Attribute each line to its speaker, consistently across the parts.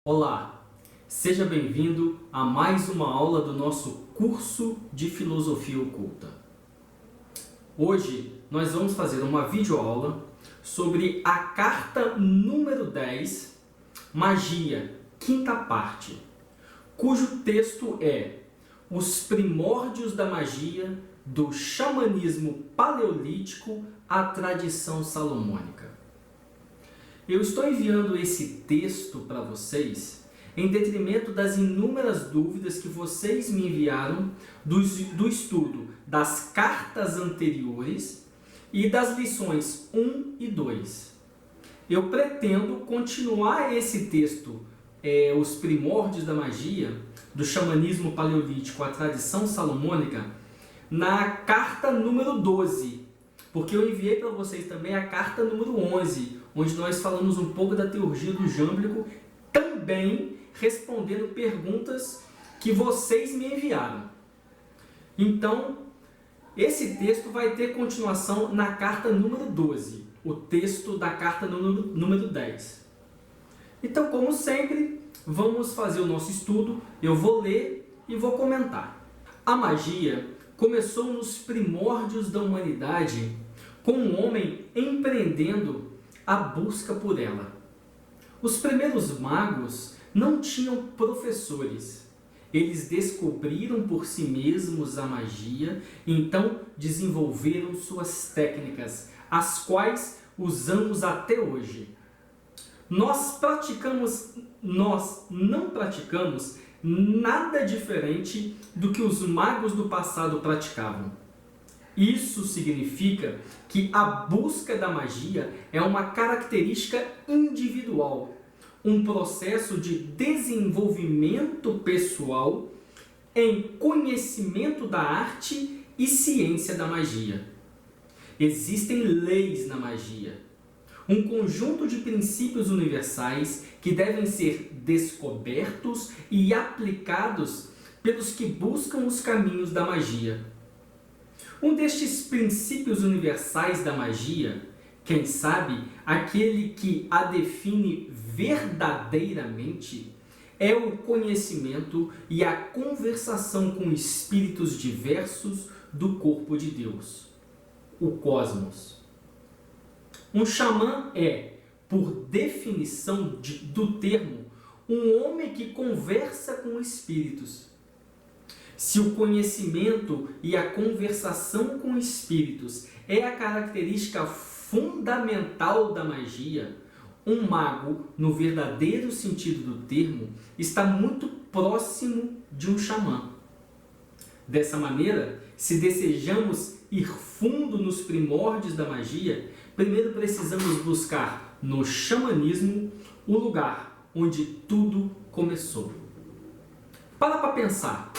Speaker 1: Olá, seja bem-vindo a mais uma aula do nosso curso de Filosofia Oculta. Hoje nós vamos fazer uma videoaula sobre a carta número 10, Magia, quinta parte, cujo texto é Os primórdios da magia, do xamanismo paleolítico à tradição salomônica. Eu estou enviando esse texto para vocês em detrimento das inúmeras dúvidas que vocês me enviaram do estudo das cartas anteriores e das lições 1 e 2. Eu pretendo continuar esse texto, Os primórdios da magia, do xamanismo paleolítico à tradição salomônica, na carta número 12, porque eu enviei para vocês também a carta número 11, onde nós falamos um pouco da teurgia do Jâmblico, também respondendo perguntas que vocês me enviaram. Então, esse texto vai ter continuação na carta número 12, o texto da carta número 10. Então, como sempre, vamos fazer o nosso estudo, eu vou ler e vou comentar. A magia começou nos primórdios da humanidade, com um homem empreendendo a busca por ela. Os primeiros magos não tinham professores. Eles descobriram por si mesmos a magia, então desenvolveram suas técnicas, as quais usamos até hoje. Nós não praticamos nada diferente do que os magos do passado praticavam. Isso significa que a busca da magia é uma característica individual, um processo de desenvolvimento pessoal em conhecimento da arte e ciência da magia. Existem leis na magia, um conjunto de princípios universais que devem ser descobertos e aplicados pelos que buscam os caminhos da magia. Um destes princípios universais da magia, quem sabe aquele que a define verdadeiramente, é o conhecimento e a conversação com espíritos diversos do corpo de Deus, o cosmos. Um xamã é, por definição do termo, um homem que conversa com espíritos. Se o conhecimento e a conversação com espíritos é a característica fundamental da magia, um mago, no verdadeiro sentido do termo, está muito próximo de um xamã. Dessa maneira, se desejamos ir fundo nos primórdios da magia, primeiro precisamos buscar no xamanismo o lugar onde tudo começou. Para pensar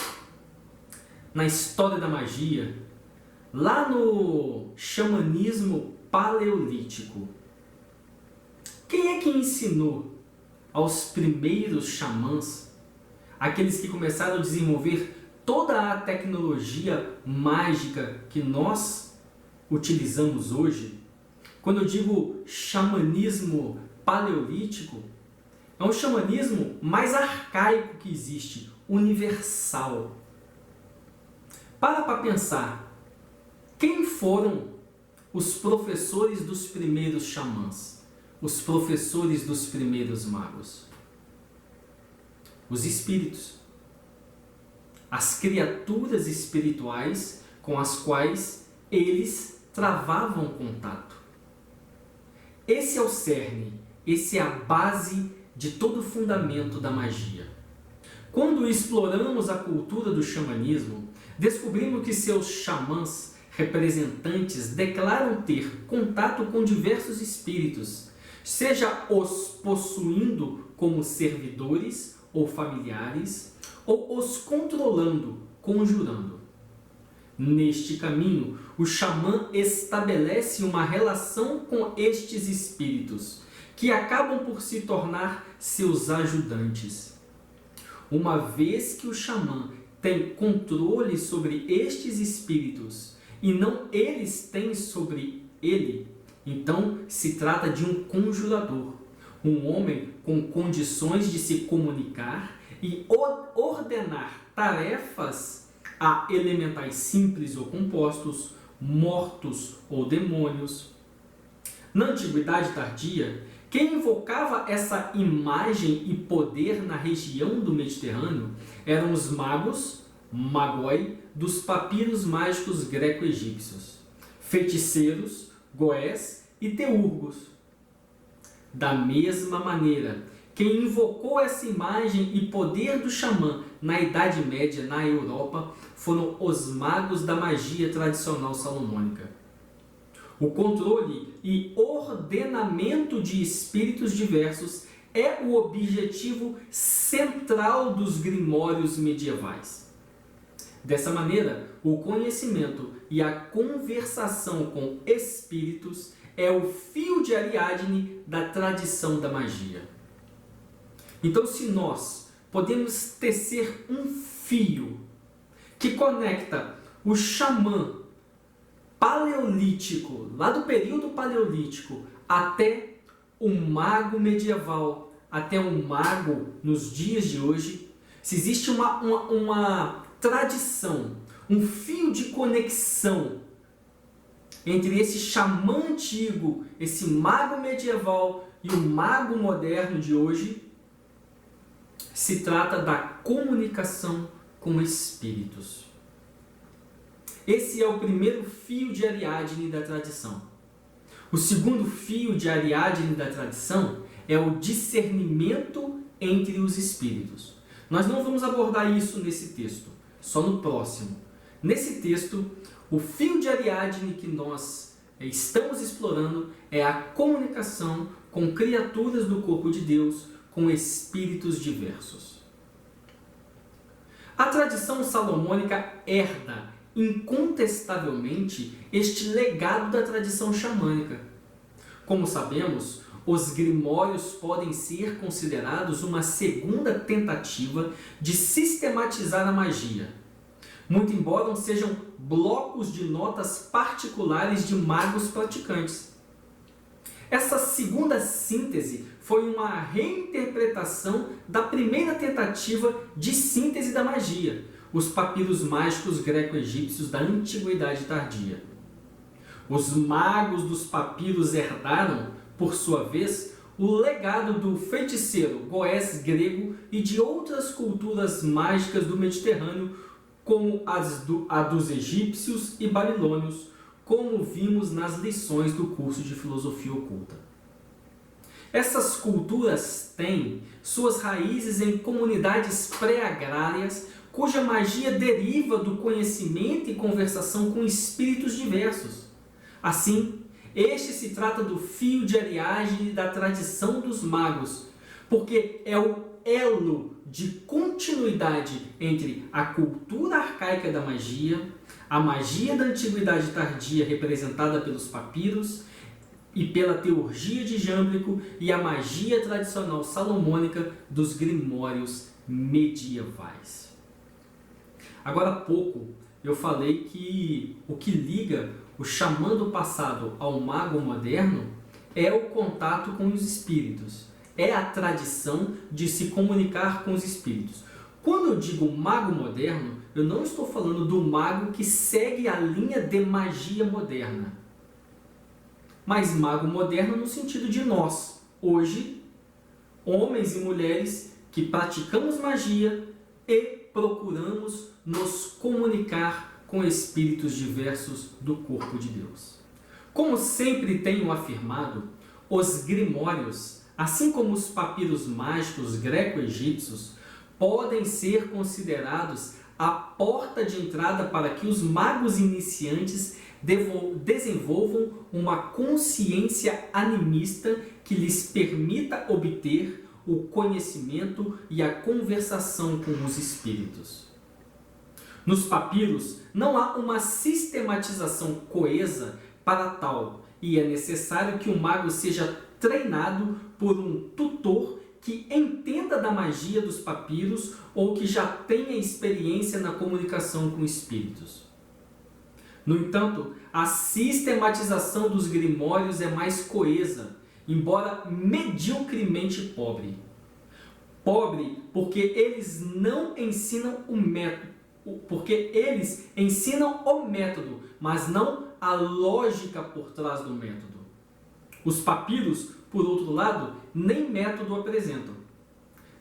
Speaker 1: na história da magia, lá no xamanismo paleolítico. Quem é que ensinou aos primeiros xamãs, aqueles que começaram a desenvolver toda a tecnologia mágica que nós utilizamos hoje? Quando eu digo xamanismo paleolítico, é um xamanismo mais arcaico que existe, universal. Para pensar, quem foram os professores dos primeiros xamãs, os professores dos primeiros magos? Os espíritos, as criaturas espirituais com as quais eles travavam contato. Esse é o cerne, esse é a base de todo o fundamento da magia. Quando exploramos a cultura do xamanismo, descobrimos que seus xamãs representantes declaram ter contato com diversos espíritos, seja os possuindo como servidores ou familiares, ou os controlando, conjurando. Neste caminho, o xamã estabelece uma relação com estes espíritos, que acabam por se tornar seus ajudantes. Uma vez que o xamã tem controle sobre estes espíritos e não eles têm sobre ele, então se trata de um conjurador, um homem com condições de se comunicar e ordenar tarefas a elementais simples ou compostos, mortos ou demônios. Na Antiguidade Tardia, quem invocava essa imagem e poder na região do Mediterrâneo eram os magos, magoi, dos papiros mágicos greco-egípcios, feiticeiros, goés e teurgos. Da mesma maneira, quem invocou essa imagem e poder do xamã na Idade Média na Europa foram os magos da magia tradicional salomônica. O controle e ordenamento de espíritos diversos é o objetivo central dos grimórios medievais. Dessa maneira, o conhecimento e a conversação com espíritos é o fio de Ariadne da tradição da magia. Então, se nós podemos tecer um fio que conecta o xamã paleolítico, lá do período paleolítico, até o mago medieval, até o mago nos dias de hoje, se existe uma tradição, um fio de conexão entre esse xamã antigo, esse mago medieval e o mago moderno de hoje, se trata da comunicação com espíritos. Esse é o primeiro fio de Ariadne da tradição. O segundo fio de Ariadne da tradição é o discernimento entre os espíritos. Nós não vamos abordar isso nesse texto, só no próximo. Nesse texto, o fio de Ariadne que nós estamos explorando é a comunicação com criaturas do corpo de Deus, com espíritos diversos. A tradição salomônica herda incontestavelmente este legado da tradição xamânica. Como sabemos, os grimórios podem ser considerados uma segunda tentativa de sistematizar a magia, muito embora sejam blocos de notas particulares de magos praticantes. Essa segunda síntese foi uma reinterpretação da primeira tentativa de síntese da magia, os papiros mágicos greco-egípcios da Antiguidade Tardia. Os magos dos papiros herdaram, por sua vez, o legado do feiticeiro goés grego e de outras culturas mágicas do Mediterrâneo, como a dos egípcios e babilônios, como vimos nas lições do curso de Filosofia Oculta. Essas culturas têm suas raízes em comunidades pré-agrárias, cuja magia deriva do conhecimento e conversação com espíritos diversos. Assim, este se trata do fio de Ariadne da tradição dos magos, porque é o elo de continuidade entre a cultura arcaica da magia, a magia da Antiguidade Tardia representada pelos papiros e pela teurgia de Jâmblico e a magia tradicional salomônica dos grimórios medievais. Agora há pouco eu falei que o que liga o xamã do passado ao mago moderno é o contato com os espíritos, é a tradição de se comunicar com os espíritos. Quando eu digo mago moderno, eu não estou falando do mago que segue a linha de magia moderna, mas mago moderno no sentido de nós, hoje, homens e mulheres que praticamos magia e procuramos nos comunicar com espíritos diversos do corpo de Deus. Como sempre tenho afirmado, os grimórios, assim como os papiros mágicos greco-egípcios, podem ser considerados a porta de entrada para que os magos iniciantes desenvolvam uma consciência animista que lhes permita obter o conhecimento e a conversação com os espíritos. Nos papiros não há uma sistematização coesa para tal, e é necessário que o mago seja treinado por um tutor que entenda da magia dos papiros ou que já tenha experiência na comunicação com espíritos. No entanto, a sistematização dos grimórios é mais coesa, embora medíocremente pobre. Pobre porque eles não ensinam o método, mas não a lógica por trás do método. Os papiros, por outro lado, nem método apresentam.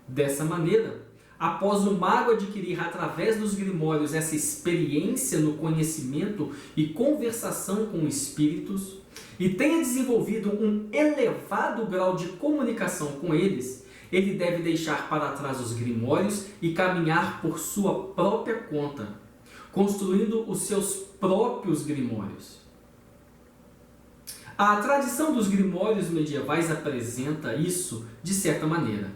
Speaker 1: Dessa maneira, após o mago adquirir através dos grimórios essa experiência no conhecimento e conversação com espíritos, e tenha desenvolvido um elevado grau de comunicação com eles, ele deve deixar para trás os grimórios e caminhar por sua própria conta, construindo os seus próprios grimórios. A tradição dos grimórios medievais apresenta isso de certa maneira.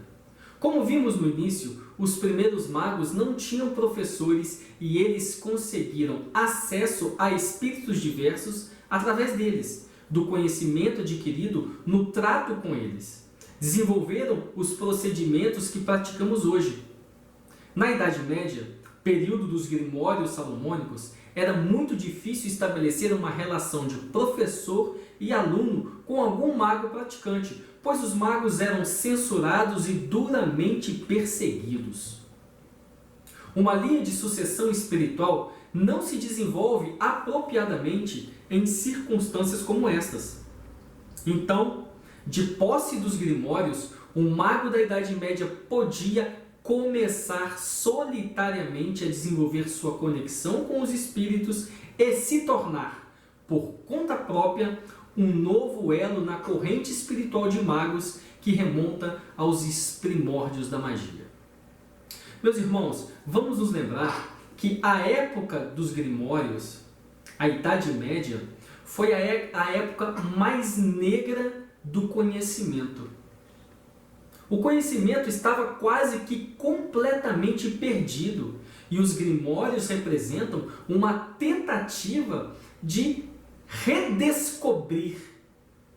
Speaker 1: Como vimos no início, os primeiros magos não tinham professores e eles conseguiram acesso a espíritos diversos através deles, do conhecimento adquirido no trato com eles. Desenvolveram os procedimentos que praticamos hoje. Na Idade Média, período dos grimórios salomônicos, era muito difícil estabelecer uma relação de professor e aluno com algum mago praticante, pois os magos eram censurados e duramente perseguidos. Uma linha de sucessão espiritual não se desenvolve apropriadamente em circunstâncias como estas. Então, de posse dos grimórios, um mago da Idade Média podia começar solitariamente a desenvolver sua conexão com os espíritos e se tornar, por conta própria, um novo elo na corrente espiritual de magos que remonta aos primórdios da magia. Meus irmãos, vamos nos lembrar que a época dos grimórios, a Idade Média, foi a época mais negra do conhecimento. O conhecimento estava quase que completamente perdido e os grimórios representam uma tentativa de redescobrir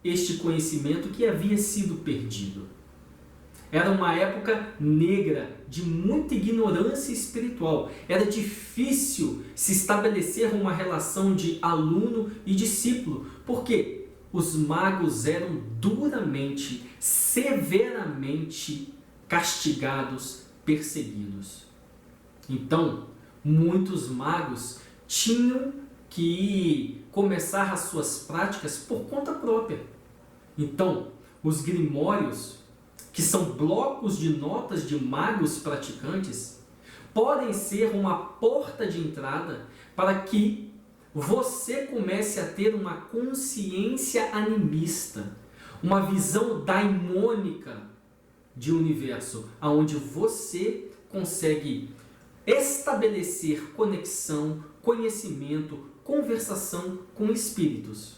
Speaker 1: este conhecimento que havia sido perdido. Era uma época negra, de muita ignorância espiritual. Era difícil se estabelecer uma relação de aluno e discípulo, porque os magos eram duramente, severamente castigados, perseguidos. Então, muitos magos tinham que começar as suas práticas por conta própria. Então, os grimórios, que são blocos de notas de magos praticantes, podem ser uma porta de entrada para que você comece a ter uma consciência animista, uma visão daimônica de universo, onde você consegue estabelecer conexão, conhecimento, conversação com espíritos.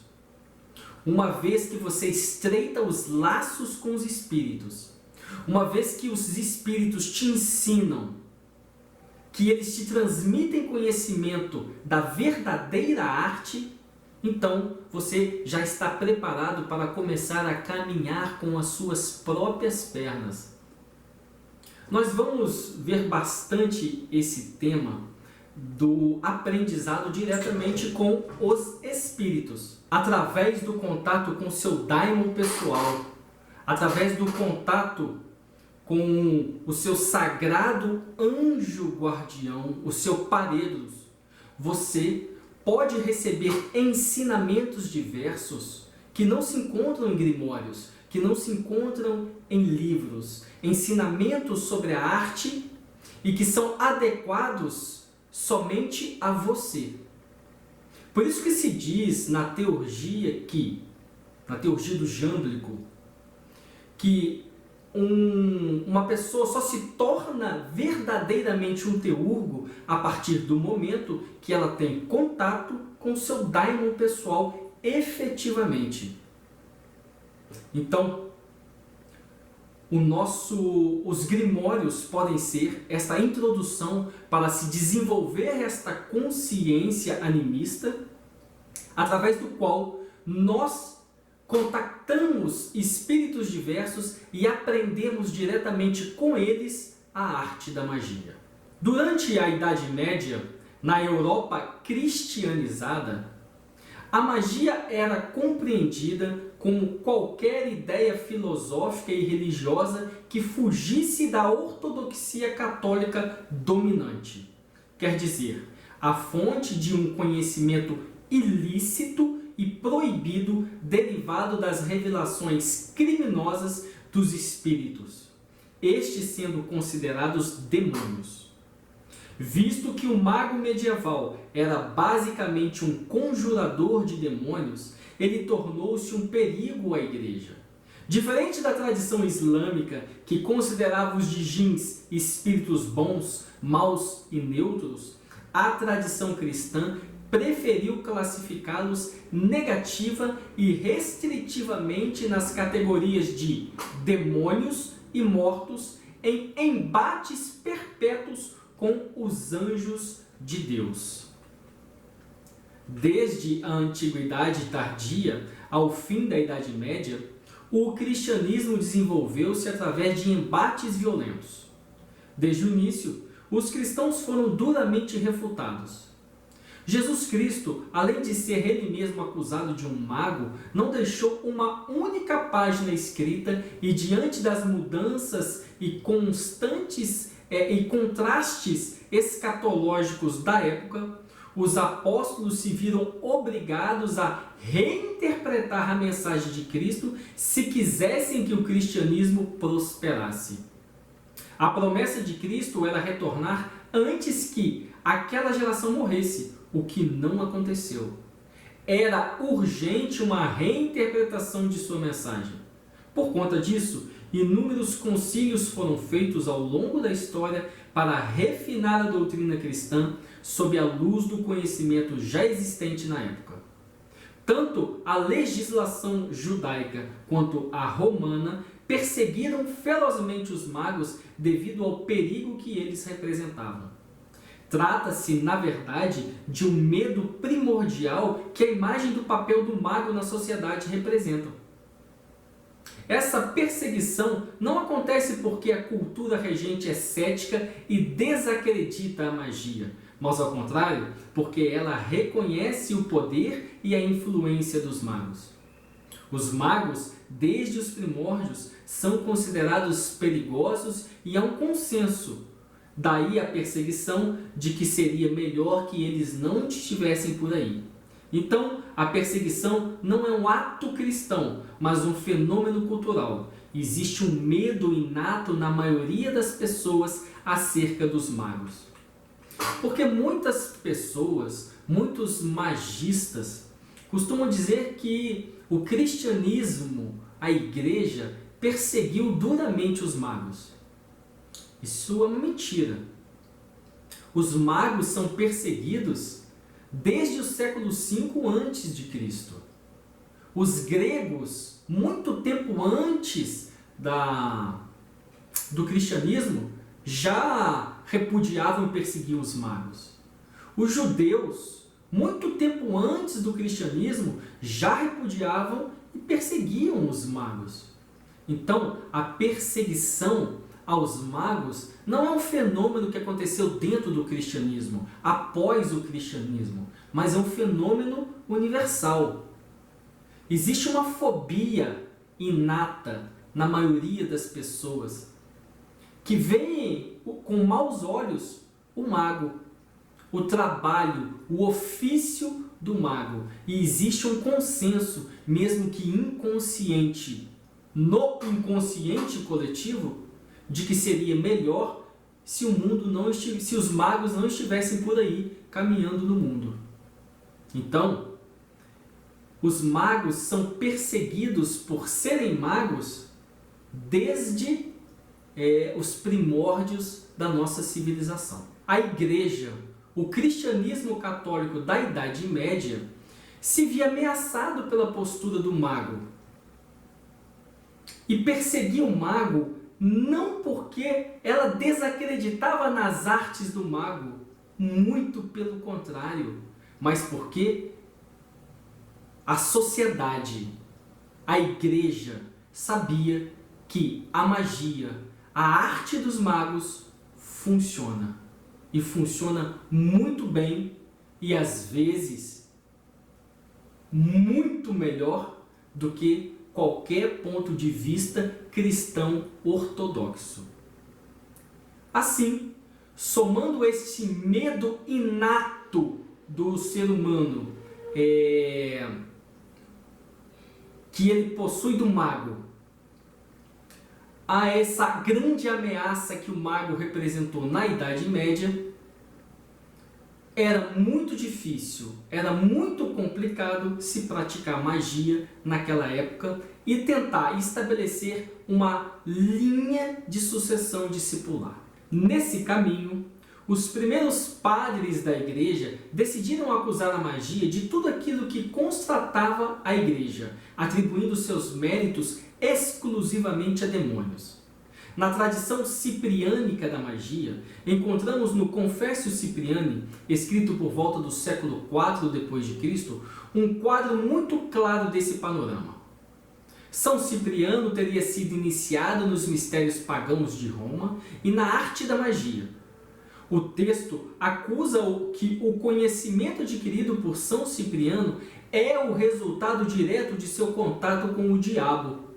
Speaker 1: Uma vez que você estreita os laços com os espíritos, uma vez que os espíritos te ensinam, que eles te transmitem conhecimento da verdadeira arte, então você já está preparado para começar a caminhar com as suas próprias pernas. Nós vamos ver bastante esse tema do aprendizado diretamente com os espíritos, através do contato com seu daimon pessoal, através do contato com o seu sagrado anjo guardião, o seu paredos. Você pode receber ensinamentos diversos que não se encontram em grimórios, que não se encontram em livros, ensinamentos sobre a arte e que são adequados somente a você. Por isso que se diz na teurgia do Jândrico, que uma pessoa só se torna verdadeiramente um teurgo a partir do momento que ela tem contato com o seu daimon pessoal efetivamente. Então, os grimórios podem ser esta introdução para se desenvolver esta consciência animista, através do qual nós contactamos espíritos diversos e aprendemos diretamente com eles a arte da magia. Durante a Idade Média, na Europa cristianizada, a magia era compreendida como qualquer ideia filosófica e religiosa que fugisse da ortodoxia católica dominante. Quer dizer, a fonte de um conhecimento ilícito e proibido derivado das revelações criminosas dos espíritos, estes sendo considerados demônios. Visto que o mago medieval era basicamente um conjurador de demônios, ele tornou-se um perigo à igreja. Diferente da tradição islâmica, que considerava os djinns espíritos bons, maus e neutros, a tradição cristã preferiu classificá-los negativa e restritivamente nas categorias de demônios e mortos em embates perpétuos com os anjos de Deus. Desde a Antiguidade Tardia ao fim da Idade Média, o cristianismo desenvolveu-se através de embates violentos. Desde o início, os cristãos foram duramente refutados. Jesus Cristo, além de ser ele mesmo acusado de um mago, não deixou uma única página escrita e diante das mudanças e constantes e contrastes escatológicos da época, os apóstolos se viram obrigados a reinterpretar a mensagem de Cristo se quisessem que o cristianismo prosperasse. A promessa de Cristo era retornar antes que aquela geração morresse, o que não aconteceu. Era urgente uma reinterpretação de sua mensagem. Por conta disso, inúmeros concílios foram feitos ao longo da história para refinar a doutrina cristã sob a luz do conhecimento já existente na época. Tanto a legislação judaica quanto a romana perseguiram ferozmente os magos devido ao perigo que eles representavam. Trata-se, na verdade, de um medo primordial que a imagem do papel do mago na sociedade representa. Essa perseguição não acontece porque a cultura regente é cética e desacredita a magia, mas ao contrário, porque ela reconhece o poder e a influência dos magos. Os magos, desde os primórdios, são considerados perigosos e há um consenso. Daí a perseguição de que seria melhor que eles não estivessem por aí. Então, a perseguição não é um ato cristão, mas um fenômeno cultural. Existe um medo inato na maioria das pessoas acerca dos magos. Porque muitas pessoas, muitos magistas, costumam dizer que o cristianismo, a igreja, perseguiu duramente os magos. Isso é uma mentira. Os magos são perseguidos desde o século V a.C. Os gregos, muito tempo antes do cristianismo, já repudiavam e perseguiam os magos. Os judeus, muito tempo antes do cristianismo, já repudiavam e perseguiam os magos. Então, a perseguição aos magos não é um fenômeno que aconteceu dentro do cristianismo, após o cristianismo, mas é um fenômeno universal. Existe uma fobia inata na maioria das pessoas que vê com maus olhos o mago, o trabalho, o ofício do mago. E existe um consenso, mesmo que inconsciente, no inconsciente coletivo, de que seria melhor se se os magos não estivessem por aí caminhando no mundo. Então, os magos são perseguidos por serem magos desde os primórdios da nossa civilização. A igreja, o cristianismo católico da Idade Média, se via ameaçado pela postura do mago e perseguia o mago não porque ela desacreditava nas artes do mago, muito pelo contrário, mas porque a sociedade, a igreja, sabia que a magia, a arte dos magos funciona. E funciona muito bem e às vezes muito melhor do que qualquer ponto de vista cristão ortodoxo. Assim, somando este medo inato do ser humano, que ele possui do mago, a essa grande ameaça que o mago representou na Idade Média, era muito difícil, era muito complicado se praticar magia naquela época e tentar estabelecer uma linha de sucessão discipular. Nesse caminho, os primeiros padres da igreja decidiram acusar a magia de tudo aquilo que constatava a igreja, atribuindo seus méritos exclusivamente a demônios. Na tradição cipriânica da magia, encontramos no Confessio Cipriani, escrito por volta do século IV d.C., um quadro muito claro desse panorama. São Cipriano teria sido iniciado nos mistérios pagãos de Roma e na arte da magia. O texto acusa que o conhecimento adquirido por São Cipriano é o resultado direto de seu contato com o diabo.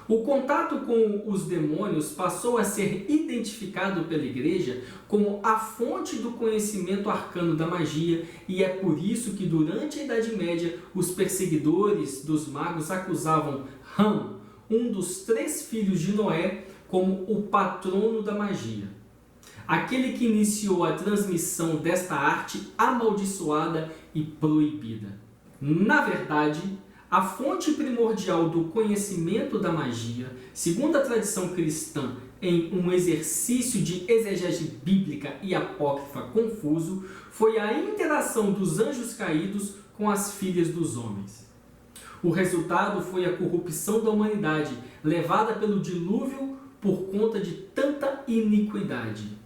Speaker 1: O contato com os demônios passou a ser identificado pela Igreja como a fonte do conhecimento arcano da magia, e é por isso que durante a Idade Média os perseguidores dos magos acusavam Ram, um dos 3 filhos de Noé, como o patrono da magia, aquele que iniciou a transmissão desta arte amaldiçoada e proibida. Na verdade, a fonte primordial do conhecimento da magia, segundo a tradição cristã, em um exercício de exegese bíblica e apócrifa confuso, foi a interação dos anjos caídos com as filhas dos homens. O resultado foi a corrupção da humanidade, levada pelo dilúvio por conta de tanta iniquidade.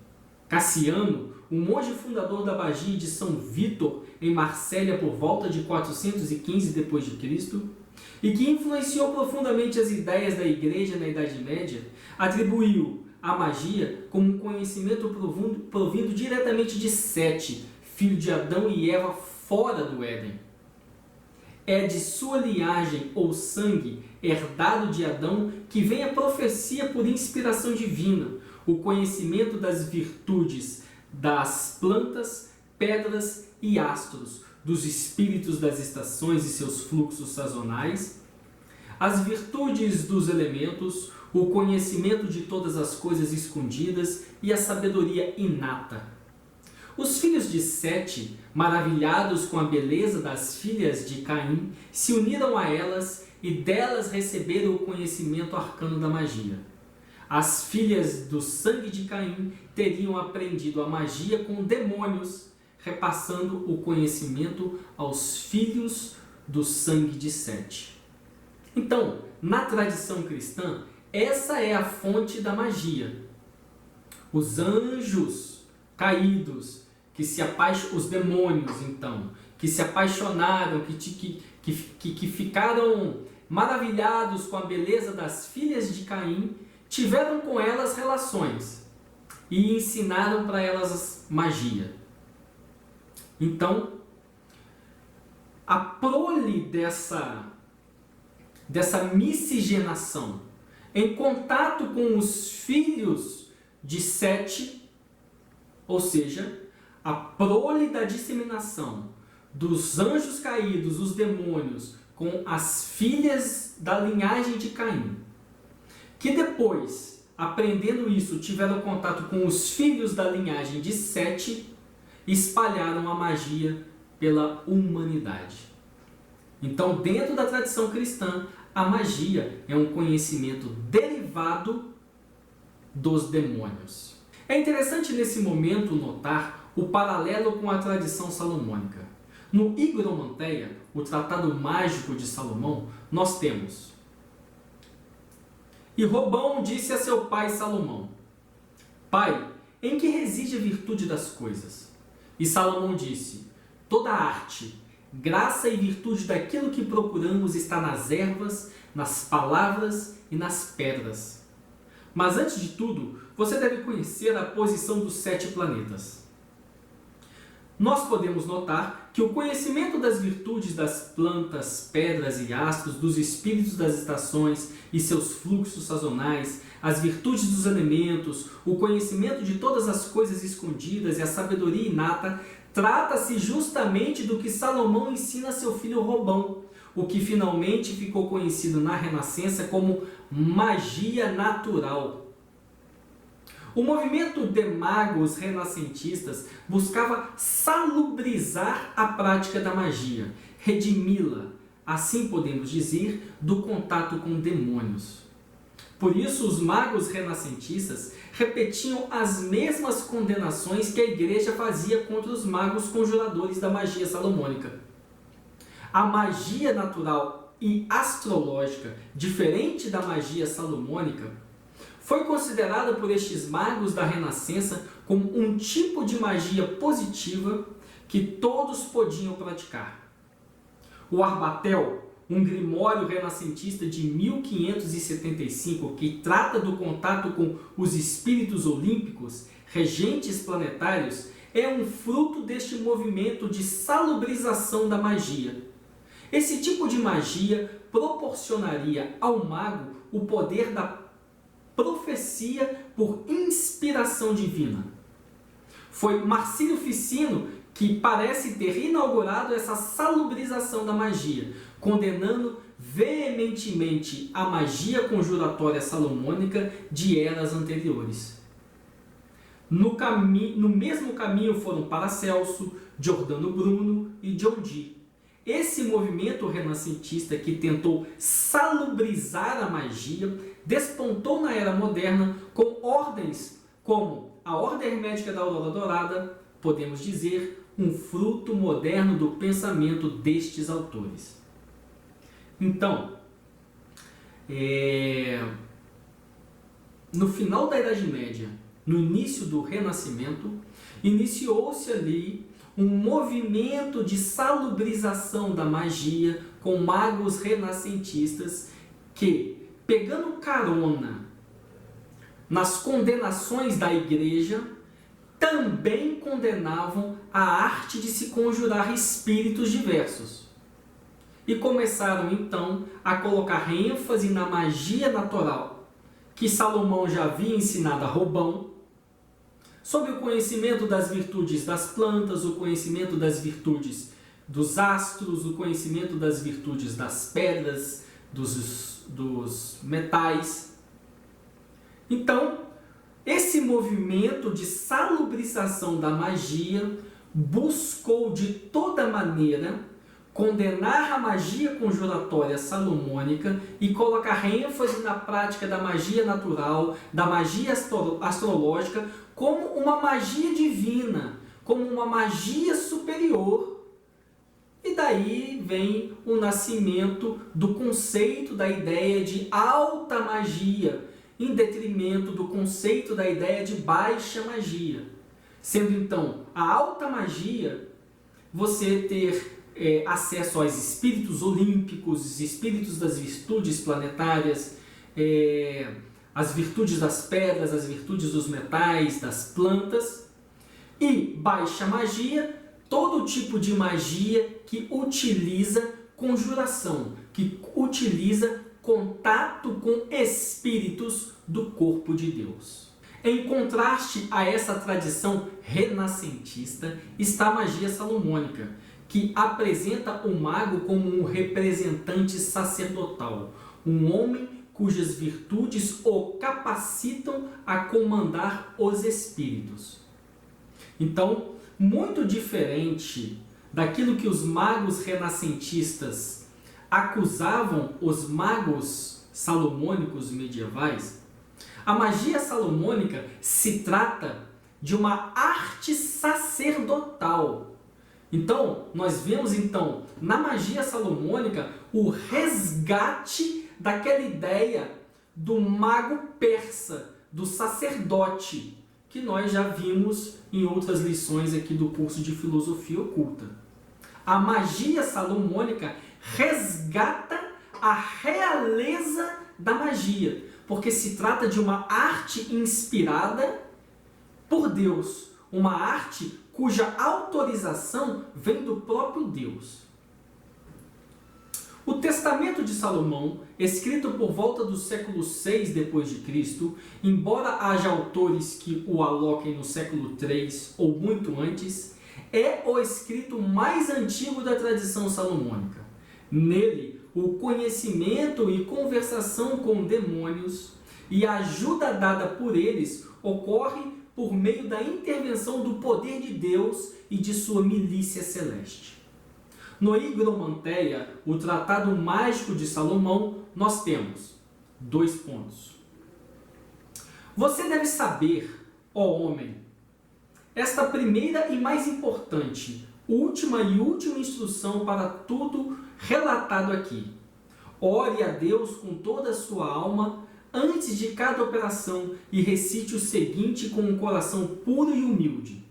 Speaker 1: Cassiano, o monge fundador da magia de São Vítor, em Marsella por volta de 415 d.C., e que influenciou profundamente as ideias da Igreja na Idade Média, atribuiu a magia como um conhecimento provindo diretamente de Sete, filho de Adão e Eva fora do Éden. É de sua linhagem ou sangue, herdado de Adão, que vem a profecia por inspiração divina, o conhecimento das virtudes das plantas, pedras e astros, dos espíritos das estações e seus fluxos sazonais, as virtudes dos elementos, o conhecimento de todas as coisas escondidas e a sabedoria inata. Os filhos de Sete, maravilhados com a beleza das filhas de Caim, se uniram a elas e delas receberam o conhecimento arcano da magia. As filhas do sangue de Caim teriam aprendido a magia com demônios, repassando o conhecimento aos filhos do sangue de Sete. Então, na tradição cristã, essa é a fonte da magia. Os anjos caídos, os demônios, então, que se apaixonaram, que ficaram maravilhados com a beleza das filhas de Caim, tiveram com elas relações e ensinaram para elas magia. Então, a prole dessa miscigenação, em contato com os filhos de Sete, ou seja, a prole da disseminação dos anjos caídos, os demônios, com as filhas da linhagem de Caim, que depois, aprendendo isso, tiveram contato com os filhos da linhagem de Sete, espalharam a magia pela humanidade. Então, dentro da tradição cristã, a magia é um conhecimento derivado dos demônios. É interessante nesse momento notar o paralelo com a tradição salomônica. No Higromanteia, o tratado mágico de Salomão, nós temos: E Robão disse a seu pai Salomão: Pai, em que reside a virtude das coisas? E Salomão disse: Toda arte, graça e virtude daquilo que procuramos está nas ervas, nas palavras e nas pedras. Mas antes de tudo, você deve conhecer a posição dos 7 planetas. nós podemos notar que o conhecimento das virtudes das plantas, pedras e astros, dos espíritos das estações e seus fluxos sazonais, as virtudes dos elementos, o conhecimento de todas as coisas escondidas e a sabedoria inata, trata-se justamente do que Salomão ensina a seu filho Robão, o que finalmente ficou conhecido na Renascença como magia natural. O movimento de magos renascentistas buscava salubrizar a prática da magia, redimi-la, assim podemos dizer, do contato com demônios. Por isso, os magos renascentistas repetiam as mesmas condenações que a Igreja fazia contra os magos conjuradores da magia salomônica. A magia natural e astrológica, diferente da magia salomônica, foi considerada por estes magos da Renascença como um tipo de magia positiva que todos podiam praticar. O Arbatel, um grimório renascentista de 1575 que trata do contato com os espíritos olímpicos, regentes planetários, é um fruto deste movimento de salubrização da magia. Esse tipo de magia proporcionaria ao mago o poder da profecia por inspiração divina. Foi Marcílio Ficino que parece ter inaugurado essa salubrização da magia, condenando veementemente a magia conjuratória salomônica de eras anteriores. No mesmo caminho foram Paracelso, Giordano Bruno e John Dee. Esse movimento renascentista que tentou salubrizar a magia despontou na era moderna com ordens como a Ordem Hermética da Aurora Dourada, podemos dizer, um fruto moderno do pensamento destes autores. Então, no final da Idade Média, no início do Renascimento, iniciou-se ali um movimento de salubrização da magia com magos renascentistas que, pegando carona nas condenações da Igreja, também condenavam a arte de se conjurar espíritos diversos. E começaram então a colocar ênfase na magia natural, que Salomão já havia ensinado a Robão, sobre o conhecimento das virtudes das plantas, o conhecimento das virtudes dos astros, o conhecimento das virtudes das pedras, dos metais. Então, esse movimento de salubrização da magia buscou de toda maneira condenar a magia conjuratória salomônica e colocar ênfase na prática da magia natural, da magia astrológica, como uma magia divina, como uma magia superior. E daí vem o nascimento do conceito da ideia de alta magia, em detrimento do conceito da ideia de baixa magia. Sendo então a alta magia você ter acesso aos espíritos olímpicos, os espíritos das virtudes planetárias, as virtudes das pedras, as virtudes dos metais, das plantas, e baixa magia, todo tipo de magia que utiliza conjuração, que utiliza contato com espíritos do corpo de Deus. Em contraste a essa tradição renascentista está a magia salomônica, que apresenta o mago como um representante sacerdotal, um homem cujas virtudes o capacitam a comandar os espíritos. Então, muito diferente daquilo que os magos renascentistas acusavam os magos salomônicos medievais, a magia salomônica se trata de uma arte sacerdotal. Então, nós vemos na magia salomônica o resgate daquela ideia do mago persa, do sacerdote, que nós já vimos em outras lições aqui do curso de Filosofia Oculta. A magia salomônica resgata a realeza da magia, porque se trata de uma arte inspirada por Deus, uma arte cuja autorização vem do próprio Deus. O Testamento de Salomão, escrito por volta do século VI d.C., embora haja autores que o aloquem no século III ou muito antes, é o escrito mais antigo da tradição salomônica. Nele, o conhecimento e conversação com demônios e a ajuda dada por eles ocorre por meio da intervenção do poder de Deus e de sua milícia celeste. No Higromanteia, o Tratado Mágico de Salomão, nós temos 2 pontos. Você deve saber, ó homem, esta primeira e mais importante, última instrução para tudo relatado aqui. Ore a Deus com toda a sua alma antes de cada operação e recite o seguinte com um coração puro e humilde.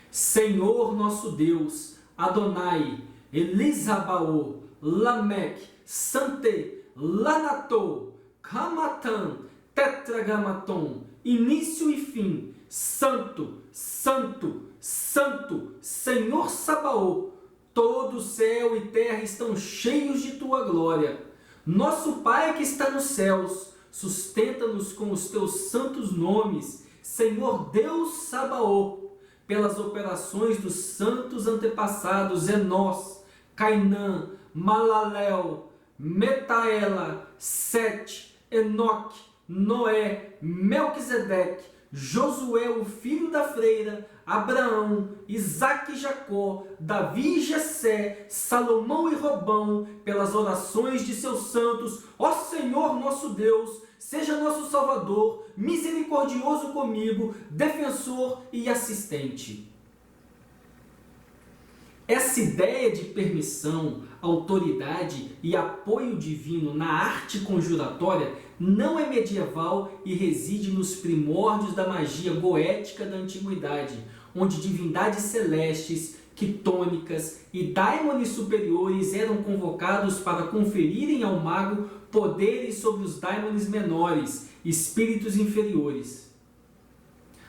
Speaker 1: Senhor nosso Deus, Adonai, Elisabaô, Lameque, Sante, Lanatô, Kamatan, Tetragamaton, início e fim, Santo, Santo, Santo, Senhor Sabaô, todo o céu e terra estão cheios de tua glória. Nosso Pai que está nos céus, sustenta-nos com os teus santos nomes, Senhor Deus Sabaô, pelas operações dos santos antepassados Enós, Cainã, Malalel, Metaela, Sete, Enoque, Noé, Melquisedeque, Josué, o filho da freira, Abraão, Isaque e Jacó, Davi e Jessé, Salomão e Robão, pelas orações de seus santos, ó Senhor nosso Deus, seja nosso Salvador, misericordioso comigo, defensor e assistente. Essa ideia de permissão, autoridade e apoio divino na arte conjuratória não é medieval e reside nos primórdios da magia goética da antiguidade, onde divindades celestes, quitônicas e daimones superiores eram convocados para conferirem ao mago poderes sobre os daimones menores, espíritos inferiores.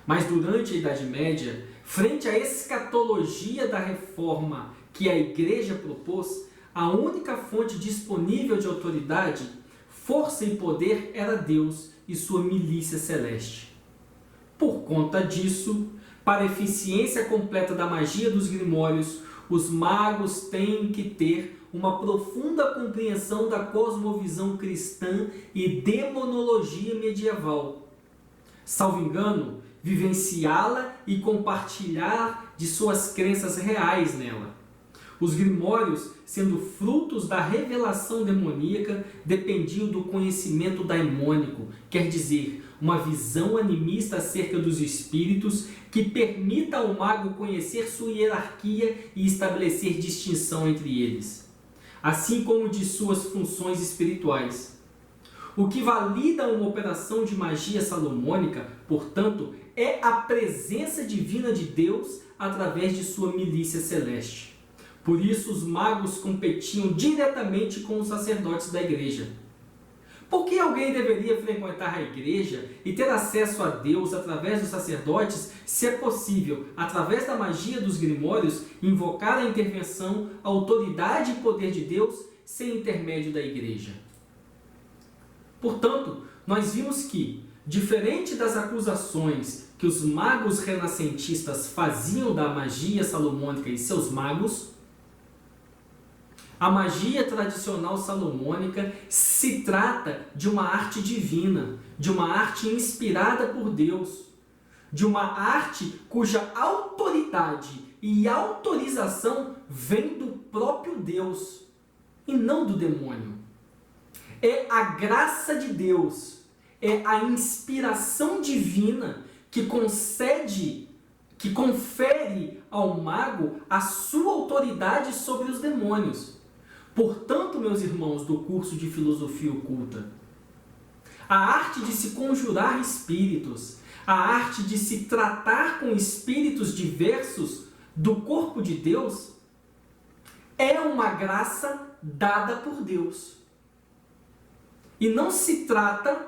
Speaker 1: Mas durante a Idade Média, frente à escatologia da reforma que a Igreja propôs, a única fonte disponível de autoridade, força e poder era Deus e sua milícia celeste. Por conta disso, para a eficiência completa da magia dos grimórios, os magos têm que ter uma profunda compreensão da cosmovisão cristã e demonologia medieval. Salvo engano, vivenciá-la e compartilhar de suas crenças reais nela. Os grimórios, sendo frutos da revelação demoníaca, dependiam do conhecimento daimônico, quer dizer, uma visão animista acerca dos espíritos que permita ao mago conhecer sua hierarquia e estabelecer distinção entre eles, assim como de suas funções espirituais. O que valida uma operação de magia salomônica, portanto, é a presença divina de Deus através de sua milícia celeste. Por isso, os magos competiam diretamente com os sacerdotes da igreja. Por que alguém deveria frequentar a igreja e ter acesso a Deus através dos sacerdotes, se é possível, através da magia dos grimórios, invocar a intervenção, a autoridade e poder de Deus sem intermédio da igreja? Portanto, nós vimos que, diferente das acusações que os magos renascentistas faziam da magia salomônica e seus magos, a magia tradicional salomônica se trata de uma arte divina, de uma arte inspirada por Deus, de uma arte cuja autoridade e autorização vem do próprio Deus e não do demônio. É a graça de Deus, é a inspiração divina que confere ao mago a sua autoridade sobre os demônios. Portanto, meus irmãos do curso de Filosofia Oculta, a arte de se conjurar espíritos, a arte de se tratar com espíritos diversos do corpo de Deus, é uma graça dada por Deus. E não se trata,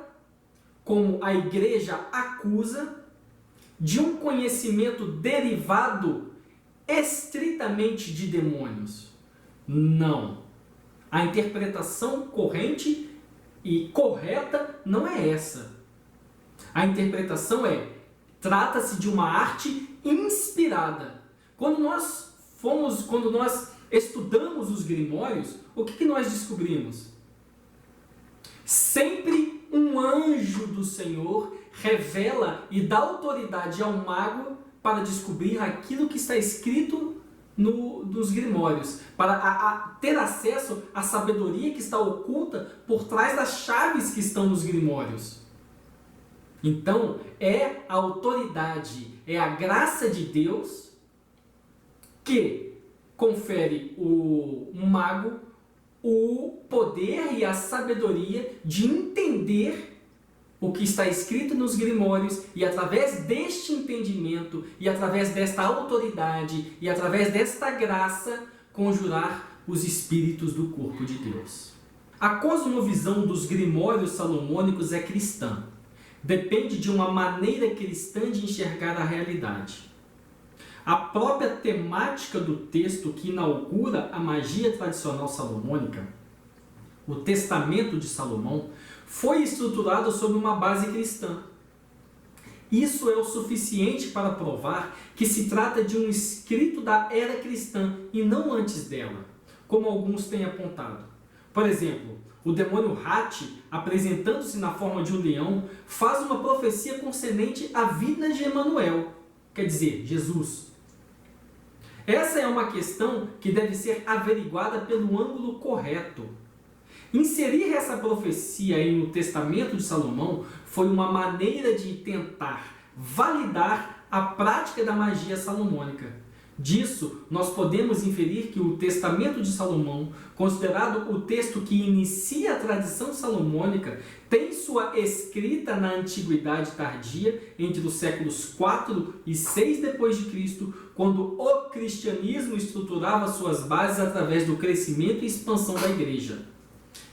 Speaker 1: como a igreja acusa, de um conhecimento derivado estritamente de demônios. Não. A interpretação corrente e correta não é essa. A interpretação trata-se de uma arte inspirada. Quando nós estudamos os grimórios, o que nós descobrimos? Sempre um anjo do Senhor revela e dá autoridade ao mago para descobrir aquilo que está escrito nos grimórios, para ter acesso à sabedoria que está oculta por trás das chaves que estão nos grimórios. Então, é a autoridade, é a graça de Deus que confere um mago o poder e a sabedoria de entender o que está escrito nos grimórios e através deste entendimento e através desta autoridade e através desta graça conjurar os espíritos do corpo de Deus. A cosmovisão dos grimórios salomônicos é cristã. Depende de uma maneira cristã de enxergar a realidade. A própria temática do texto que inaugura a magia tradicional salomônica, o Testamento de Salomão, foi estruturado sobre uma base cristã. Isso é o suficiente para provar que se trata de um escrito da era cristã e não antes dela, como alguns têm apontado. Por exemplo, o demônio Hati, apresentando-se na forma de um leão, faz uma profecia concernente à vida de Emanuel, quer dizer, Jesus. Essa é uma questão que deve ser averiguada pelo ângulo correto. Inserir essa profecia aí no Testamento de Salomão foi uma maneira de tentar validar a prática da magia salomônica. Disso, nós podemos inferir que o Testamento de Salomão, considerado o texto que inicia a tradição salomônica, tem sua escrita na Antiguidade Tardia, entre os séculos 4 e 6 d.C., quando o cristianismo estruturava suas bases através do crescimento e expansão da igreja.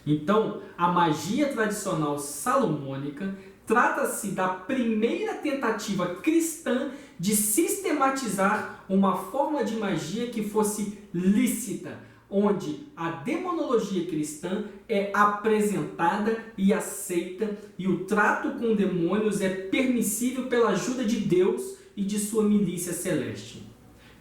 Speaker 1: Então, a magia tradicional salomônica trata-se da primeira tentativa cristã de sistematizar uma forma de magia que fosse lícita, onde a demonologia cristã é apresentada e aceita e o trato com demônios é permissível pela ajuda de Deus e de sua milícia celeste.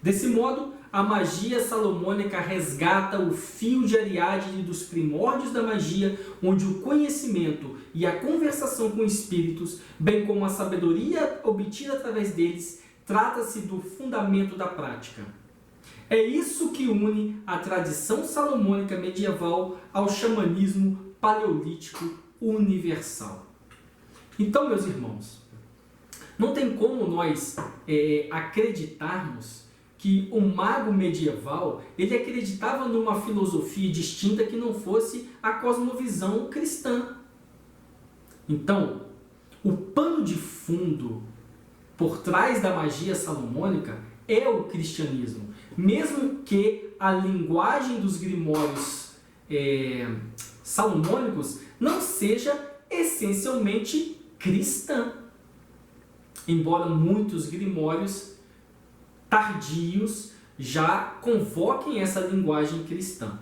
Speaker 1: Desse modo, a magia salomônica resgata o fio de Ariadne dos primórdios da magia, onde o conhecimento e a conversação com espíritos, bem como a sabedoria obtida através deles, trata-se do fundamento da prática. É isso que une a tradição salomônica medieval ao xamanismo paleolítico universal. Então, meus irmãos, não tem como nós acreditarmos que o mago medieval ele acreditava numa filosofia distinta que não fosse a cosmovisão cristã. Então, o pano de fundo por trás da magia salomônica é o cristianismo, mesmo que a linguagem dos grimórios salomônicos não seja essencialmente cristã, embora muitos grimórios tardios já convoquem essa linguagem cristã.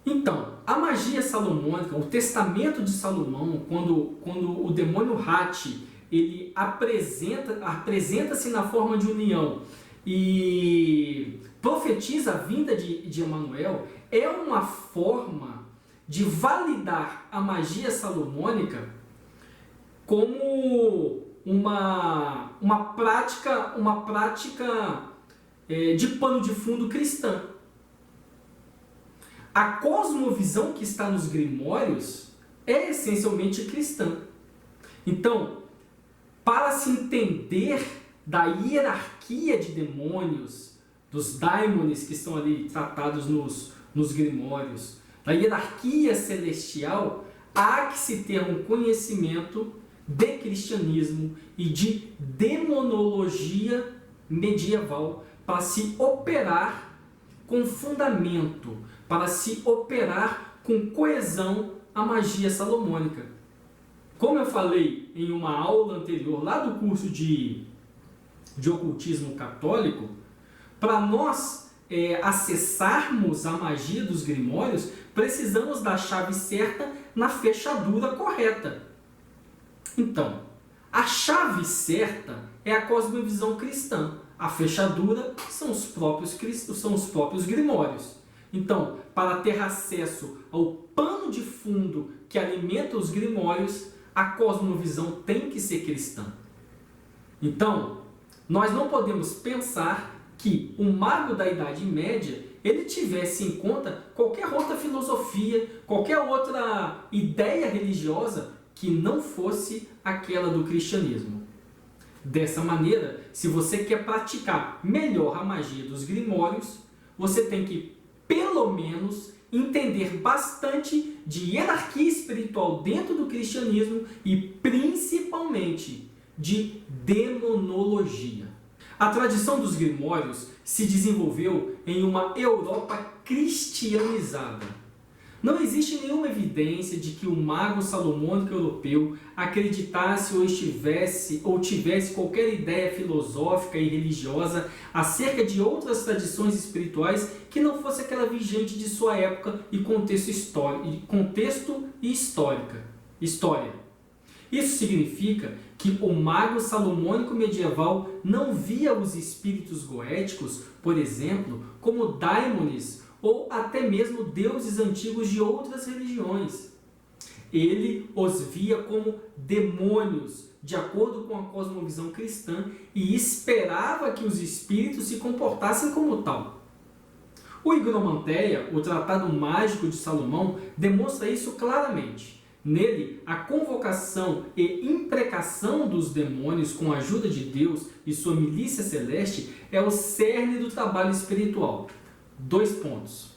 Speaker 1: Então, a magia salomônica, o Testamento de Salomão, quando o demônio Hati ele apresenta-se na forma de um leão e profetiza a vinda de Emanuel, é uma forma de validar a magia salomônica como uma prática de pano de fundo cristã. A cosmovisão que está nos grimórios é essencialmente cristã. Então, para se entender da hierarquia de demônios, dos daimones que estão ali tratados nos grimórios, da hierarquia celestial, há que se ter um conhecimento de cristianismo e de demonologia medieval para se operar com fundamento, para se operar com coesão a magia salomônica. Como eu falei em uma aula anterior, lá do curso de ocultismo católico, para nós acessarmos a magia dos grimórios, precisamos da chave certa na fechadura correta. Então, a chave certa é a cosmovisão cristã. A fechadura são os próprios grimórios. Então, para ter acesso ao pano de fundo que alimenta os grimórios, a cosmovisão tem que ser cristã. Então, nós não podemos pensar que o mago da Idade Média ele tivesse em conta qualquer outra filosofia, qualquer outra ideia religiosa que não fosse aquela do cristianismo. Dessa maneira, se você quer praticar melhor a magia dos grimórios, você tem que, pelo menos, entender bastante de hierarquia espiritual dentro do cristianismo e, principalmente, de demonologia. A tradição dos grimórios se desenvolveu em uma Europa cristianizada. Não existe nenhuma evidência de que o mago salomônico europeu acreditasse ou tivesse qualquer ideia filosófica e religiosa acerca de outras tradições espirituais que não fosse aquela vigente de sua época e contexto e história. Isso significa que o mago salomônico medieval não via os espíritos goéticos, por exemplo, como daimones ou até mesmo deuses antigos de outras religiões. Ele os via como demônios, de acordo com a cosmovisão cristã, e esperava que os espíritos se comportassem como tal. O Higromanteia, o Tratado Mágico de Salomão, demonstra isso claramente. Nele, a convocação e imprecação dos demônios com a ajuda de Deus e sua milícia celeste é o cerne do trabalho espiritual. 2 pontos.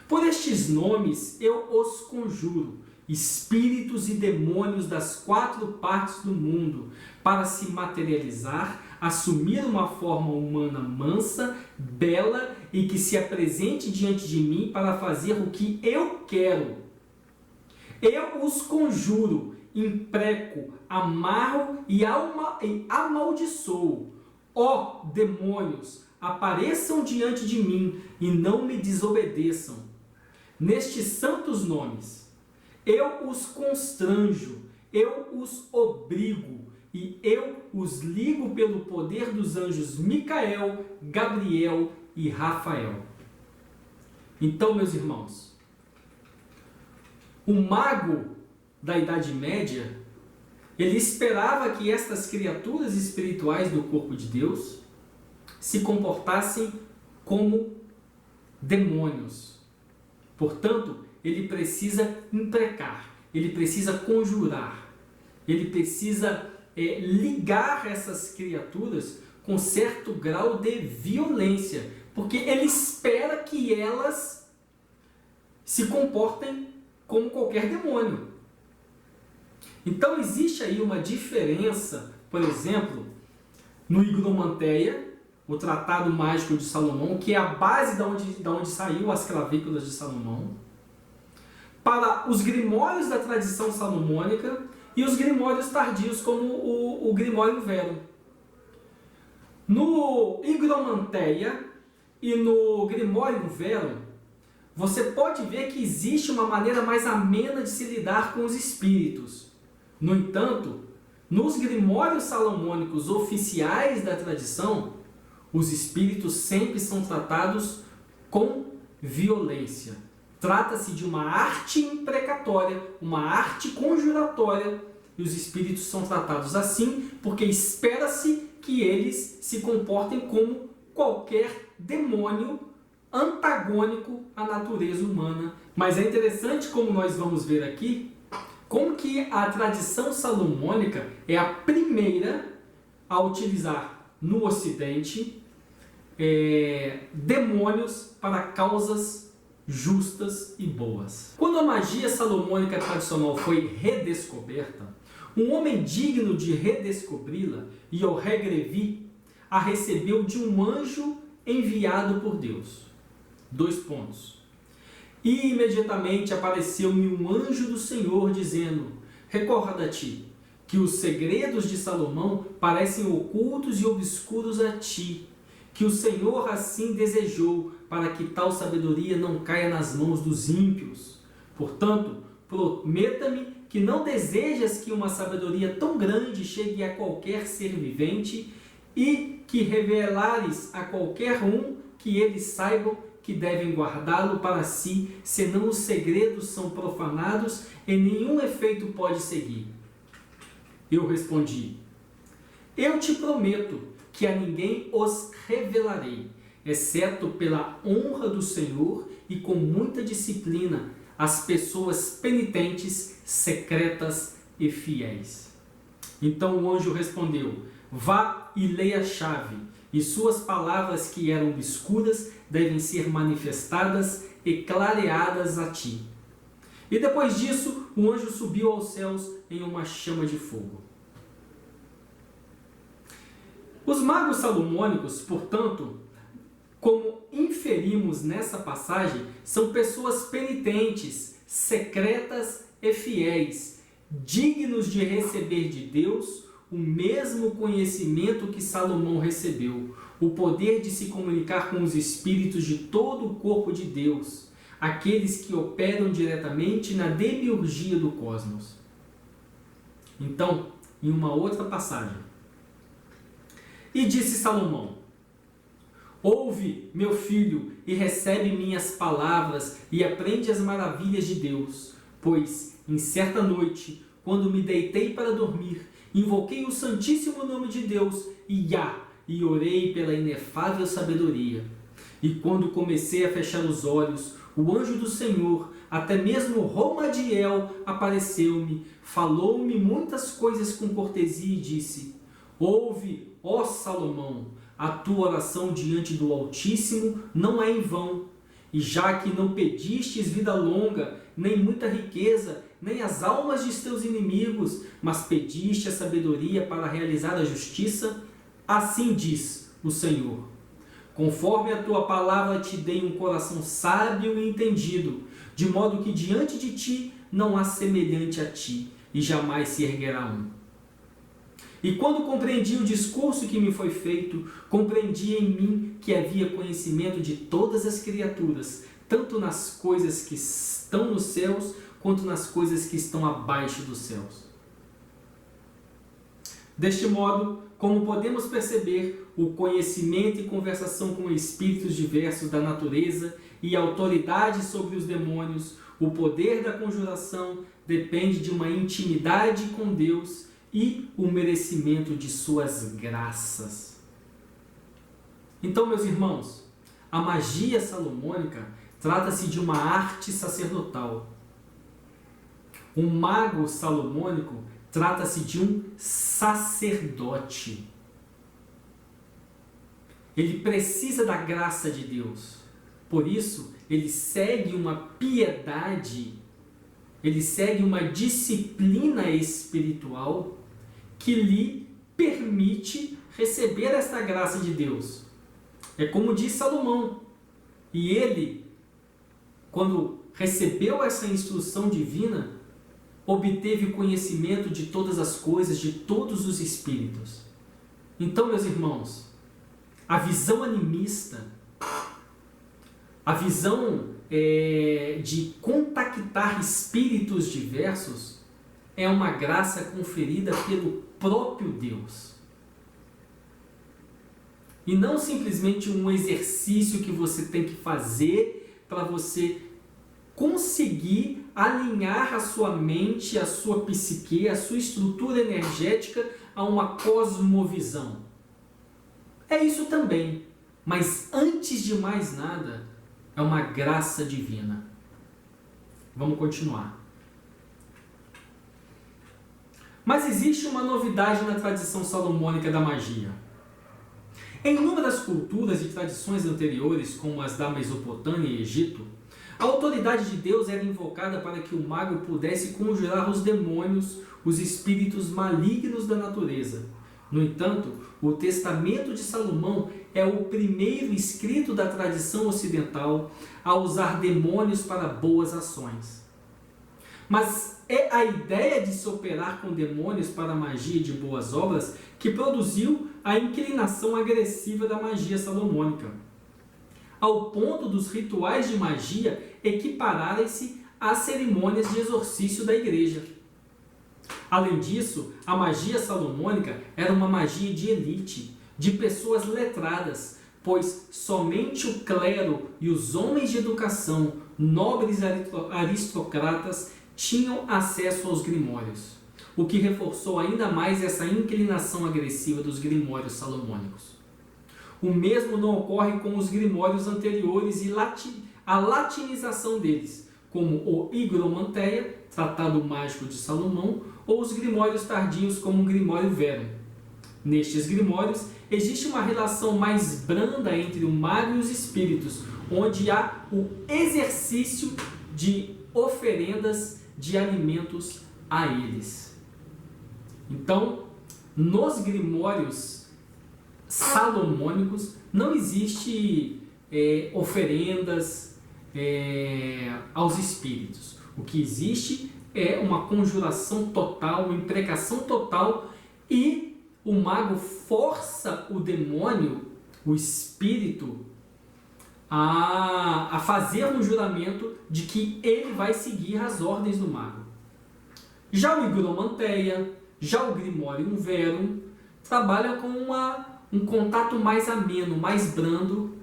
Speaker 1: Por estes nomes eu os conjuro, espíritos e demônios das 4 partes do mundo, para se materializar, assumir uma forma humana mansa, bela e que se apresente diante de mim para fazer o que eu quero. Eu os conjuro, impreco, amarro e amaldiçoo. Ó demônios, apareçam diante de mim e não me desobedeçam. Nestes santos nomes, eu os constranjo, eu os obrigo e eu os ligo pelo poder dos anjos Micael, Gabriel e Rafael. Então, meus irmãos, o mago da Idade Média, ele esperava que estas criaturas espirituais do corpo de Deus se comportassem como demônios. Portanto, ele precisa imprecar, ele precisa conjurar, ele precisa ligar essas criaturas com certo grau de violência, porque ele espera que elas se comportem como qualquer demônio. Então existe aí uma diferença, por exemplo, no Higromanteia, o Tratado Mágico de Salomão, que é a base da onde saiu as clavículas de Salomão, para os grimórios da tradição salomônica e os grimórios tardios, como o Grimório Verum. No Higromanteia e no Grimório Verum, você pode ver que existe uma maneira mais amena de se lidar com os espíritos. No entanto, nos grimórios salomônicos oficiais da tradição, os espíritos sempre são tratados com violência. Trata-se de uma arte imprecatória, uma arte conjuratória, e os espíritos são tratados assim porque espera-se que eles se comportem como qualquer demônio antagônico à natureza humana. Mas é interessante, como nós vamos ver aqui, como que a tradição salomônica é a primeira a utilizar no Ocidente demônios para causas justas e boas. Quando a magia salomônica tradicional foi redescoberta, um homem digno de redescobri-la, Yohé a recebeu de um anjo enviado por Deus. 2 pontos. E imediatamente apareceu-me um anjo do Senhor dizendo: recorda-te que os segredos de Salomão parecem ocultos e obscuros a ti, que o Senhor assim desejou, para que tal sabedoria não caia nas mãos dos ímpios. Portanto, prometa-me que não desejas que uma sabedoria tão grande chegue a qualquer ser vivente e que revelares a qualquer um que eles saibam que devem guardá-lo para si, senão os segredos são profanados e nenhum efeito pode seguir. Eu respondi: eu te prometo que a ninguém os revelarei, exceto pela honra do Senhor e com muita disciplina, as pessoas penitentes, secretas e fiéis. Então o anjo respondeu: vá e leia a chave, e suas palavras que eram obscuras devem ser manifestadas e clareadas a ti. E depois disso, o anjo subiu aos céus em uma chama de fogo. Os magos salomônicos, portanto, como inferimos nessa passagem, são pessoas penitentes, secretas e fiéis, dignos de receber de Deus o mesmo conhecimento que Salomão recebeu, o poder de se comunicar com os espíritos de todo o corpo de Deus, aqueles que operam diretamente na demiurgia do cosmos. Então, em uma outra passagem, e disse Salomão: ouve, meu filho, e recebe minhas palavras e aprende as maravilhas de Deus, pois em certa noite, quando me deitei para dormir, invoquei o santíssimo nome de Deus, Iá, e orei pela inefável sabedoria. E quando comecei a fechar os olhos, o anjo do Senhor, até mesmo Romadiel, apareceu-me, falou-me muitas coisas com cortesia e disse: ouve, ó Salomão, a tua oração diante do Altíssimo não é em vão. E já que não pedistes vida longa, nem muita riqueza, nem as almas de teus inimigos, mas pediste a sabedoria para realizar a justiça, assim diz o Senhor: conforme a tua palavra te dei um coração sábio e entendido, de modo que diante de ti não há semelhante a ti, e jamais se erguerá um. E quando compreendi o discurso que me foi feito, compreendi em mim que havia conhecimento de todas as criaturas, tanto nas coisas que estão nos céus, quanto nas coisas que estão abaixo dos céus. Deste modo, como podemos perceber, o conhecimento e conversação com espíritos diversos da natureza e a autoridade sobre os demônios, o poder da conjuração, depende de uma intimidade com Deus e o merecimento de suas graças. Então, meus irmãos, a magia salomônica trata-se de uma arte sacerdotal. O mago salomônico trata-se de um sacerdote. Ele precisa da graça de Deus. Por isso, ele segue uma piedade, ele segue uma disciplina espiritual que lhe permite receber esta graça de Deus. É como diz Salomão. E ele, quando recebeu essa instrução divina, obteve conhecimento de todas as coisas, de todos os espíritos. Então, meus irmãos, a visão animista, a visão de contactar espíritos diversos é uma graça conferida pelo próprio Deus. E não simplesmente um exercício que você tem que fazer para você conseguir alinhar a sua mente, a sua psique, a sua estrutura energética a uma cosmovisão. É isso também, mas antes de mais nada, é uma graça divina. Vamos continuar. Mas existe uma novidade na tradição salomônica da magia. Em inúmeras culturas e tradições anteriores, como as da Mesopotâmia e Egito, a autoridade de Deus era invocada para que o mago pudesse conjurar os demônios, os espíritos malignos da natureza. No entanto, o Testamento de Salomão é o primeiro escrito da tradição ocidental a usar demônios para boas ações. Mas é a ideia de se operar com demônios para a magia de boas obras que produziu a inclinação agressiva da magia salomônica, ao ponto dos rituais de magia equipararem-se às cerimônias de exorcício da igreja. Além disso, a magia salomônica era uma magia de elite, de pessoas letradas, pois somente o clero e os homens de educação, nobres aristocratas, tinham acesso aos grimórios, o que reforçou ainda mais essa inclinação agressiva dos grimórios salomônicos. O mesmo não ocorre com os grimórios anteriores e a latinização deles, como o Higromanteia, Tratado Mágico de Salomão, ou os grimórios tardios como o Grimório Verum. Nestes grimórios, existe uma relação mais branda entre o mago e os espíritos, onde há o exercício de oferendas de alimentos a eles. Então, nos grimórios salomônicos não existe oferendas aos espíritos. O que existe é uma conjuração total, uma imprecação total, e o mago força o demônio, o espírito, a fazer um juramento de que ele vai seguir as ordens do mago. Já o Higromanteia, já o Grimorium Verum, trabalha com um contato mais ameno, mais brando,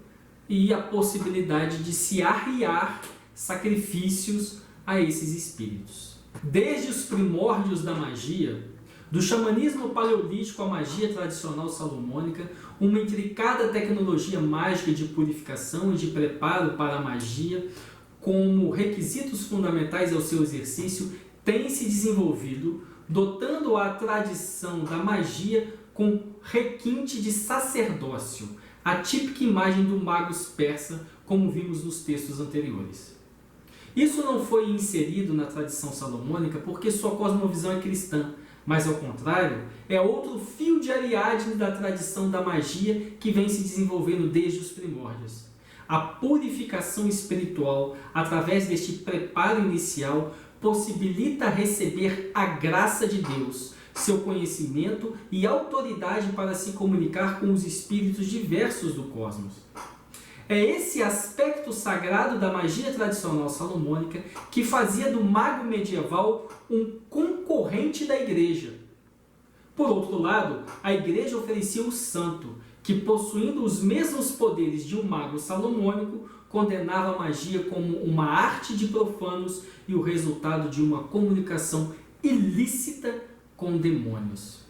Speaker 1: e a possibilidade de se arriar sacrifícios a esses espíritos. Desde os primórdios da magia, do xamanismo paleolítico à magia tradicional salomônica, uma intricada tecnologia mágica de purificação e de preparo para a magia, como requisitos fundamentais ao seu exercício, tem se desenvolvido, dotando a tradição da magia com requinte de sacerdócio, a típica imagem do magus persa, como vimos nos textos anteriores. Isso não foi inserido na tradição salomônica porque sua cosmovisão é cristã, mas ao contrário, é outro fio de Ariadne da tradição da magia que vem se desenvolvendo desde os primórdios. A purificação espiritual, através deste preparo inicial, possibilita receber a graça de Deus, seu conhecimento e autoridade para se comunicar com os espíritos diversos do cosmos. É esse aspecto sagrado da magia tradicional salomônica que fazia do mago medieval um concorrente da igreja. Por outro lado, a igreja oferecia o santo, que, possuindo os mesmos poderes de um mago salomônico, condenava a magia como uma arte de profanos e o resultado de uma comunicação ilícita com demônios.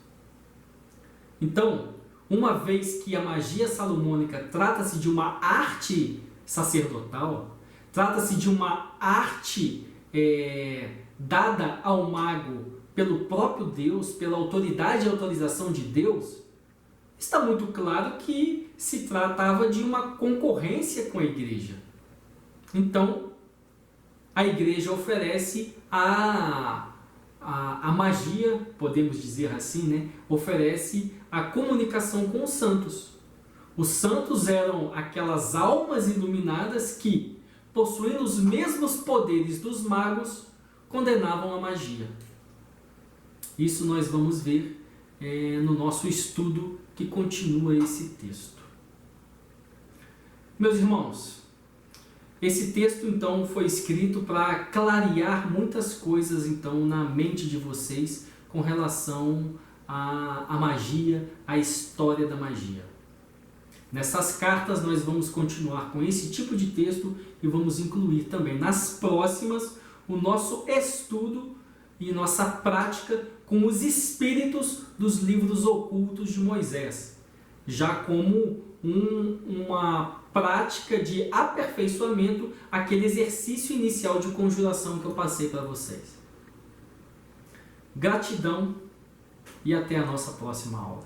Speaker 1: Então, uma vez que a magia salomônica trata-se de uma arte sacerdotal, trata-se de uma arte dada ao mago pelo próprio Deus, pela autoridade e autorização de Deus, está muito claro que se tratava de uma concorrência com a igreja. Então, a igreja oferece a magia, podemos dizer assim, né? Oferece a comunicação com os santos. Os santos eram aquelas almas iluminadas que, possuindo os mesmos poderes dos magos, condenavam a magia. Isso nós vamos ver no nosso estudo que continua esse texto. Meus irmãos, esse texto então foi escrito para clarear muitas coisas então na mente de vocês com relação à magia, à história da magia. Nessas cartas nós vamos continuar com esse tipo de texto e vamos incluir também nas próximas o nosso estudo e nossa prática com os espíritos dos livros ocultos de Moisés, já como uma prática de aperfeiçoamento àquele exercício inicial de conjuração que eu passei para vocês. Gratidão e até a nossa próxima aula.